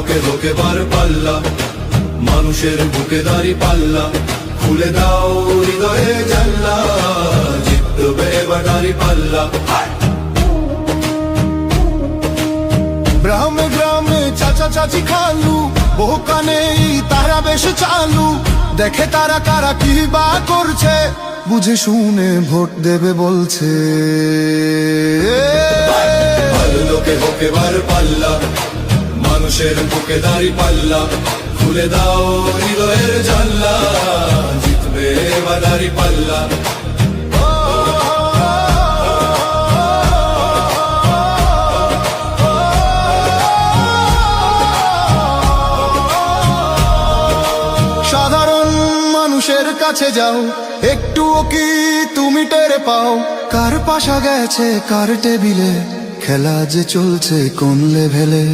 লোকে লোকে বার পাল্লা, মানুষের বুকে দাড়ি পাল্লা, খুলে দাও হৃদয়ে জানলা, জিতবে এবার দাড়ি পাল্লা। গ্রামে গ্রামে চাচা চাচি খালু, বহু কানে তারা বেশ চালু, দেখে তারা কারা কি বা করছে, বুঝে শুনে ভোট দেবে বলছে। ভালো লোকে হোকে বার পাল্লা, মানুষের বুকে দাড়ি পাল্লা, খুলে দাও হৃদয়ের জানলা, জিতবে এবার দাড়ি পাল্লা। সাধারণ মানুষের কাছে যাও, একটুও কি তুমি টের পাও, কার পাশা গেছে কার টেবিলে, খেলা যে চলছে কোন লেভেলে।